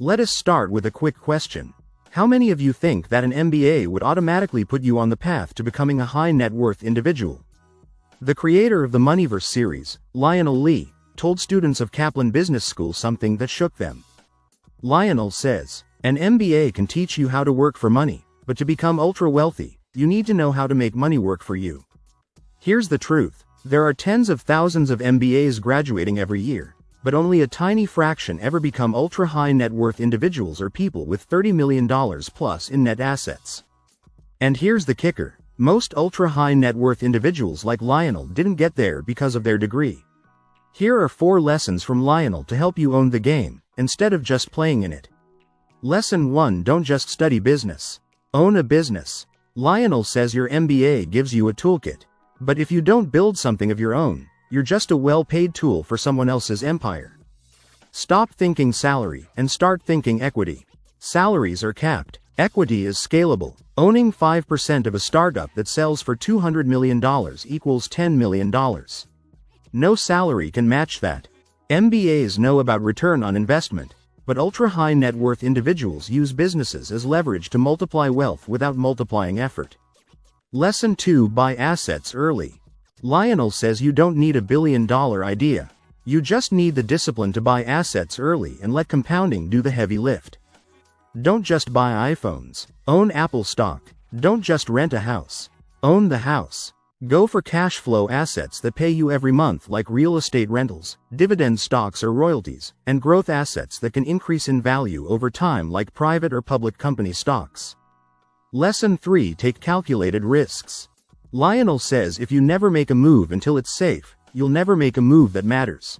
Let us start with a quick question. How many of you think that an MBA would automatically put you on the path to becoming a high net worth individual? The creator of the Moneyverse series, Lionel Lee, told students of Kaplan Business School something that shook them. Lionel says, "An MBA can teach you how to work for money, but to become ultra wealthy, you need to know how to make money work for you." Here's the truth. There are tens of thousands of MBAs graduating every year, but only a tiny fraction ever become ultra-high net worth individuals or people with $30 million plus in net assets. And here's the kicker. Most ultra-high net worth individuals like Lionel didn't get there because of their degree. Here are 4 lessons from Lionel to help you own the game, instead of just playing in it. Lesson 1: Don't just study business. Own a business. Lionel says your MBA gives you a toolkit. But if you don't build something of your own, you're just a well-paid tool for someone else's empire. Stop thinking salary and start thinking equity. Salaries are capped. Equity is scalable. Owning 5% of a startup that sells for $200 million equals $10 million. No salary can match that. MBAs know about return on investment, but ultra-high net worth individuals use businesses as leverage to multiply wealth without multiplying effort. Lesson 2: Buy assets early. Lionel says you don't need a billion-dollar idea. You just need the discipline to buy assets early and let compounding do the heavy lift. Don't just buy iPhones. Own Apple stock. Don't just rent a house. Own the house. Go for cash flow assets that pay you every month, like real estate rentals, dividend stocks or royalties, and growth assets that can increase in value over time, like private or public company stocks. Lesson 3: Take calculated risks. Lionel says if you never make a move until it's safe, you'll never make a move that matters.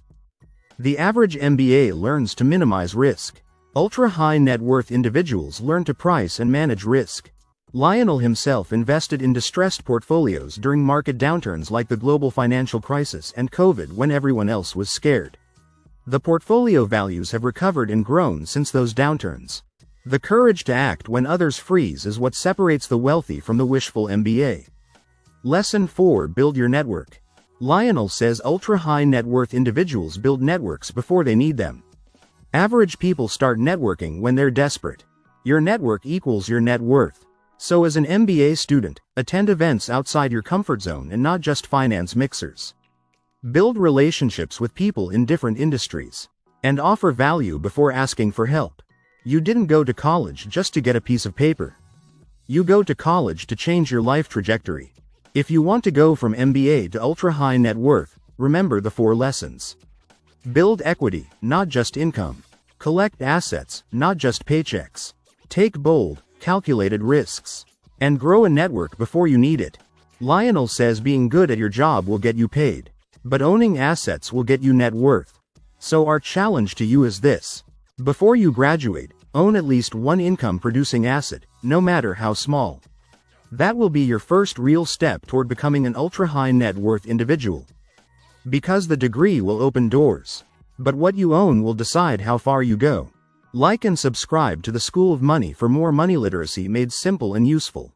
The average MBA learns to minimize risk. Ultra-high net worth individuals learn to price and manage risk. Lionel himself invested in distressed portfolios during market downturns like the global financial crisis and COVID, when everyone else was scared. The portfolio values have recovered and grown since those downturns. The courage to act when others freeze is what separates the wealthy from the wishful MBA. Lesson 4: Build your network. Lionel says ultra-high net worth individuals build networks before they need them. Average people start networking when they're desperate. Your network equals your net worth. So as an MBA student, attend events outside your comfort zone and not just finance mixers. Build relationships with people in different industries. And offer value before asking for help. You didn't go to college just to get a piece of paper. You go to college to change your life trajectory. If you want to go from MBA to ultra-high net worth, remember the 4 lessons. Build equity, not just income. Collect assets, not just paychecks. Take bold, calculated risks. And grow a network before you need it. Lionel says being good at your job will get you paid, but owning assets will get you net worth. So our challenge to you is this. Before you graduate, own at least one income-producing asset, no matter how small. That will be your first real step toward becoming an ultra-high net worth individual. Because the degree will open doors, but what you own will decide how far you go. Like and subscribe to the School of Money for more money literacy made simple and useful.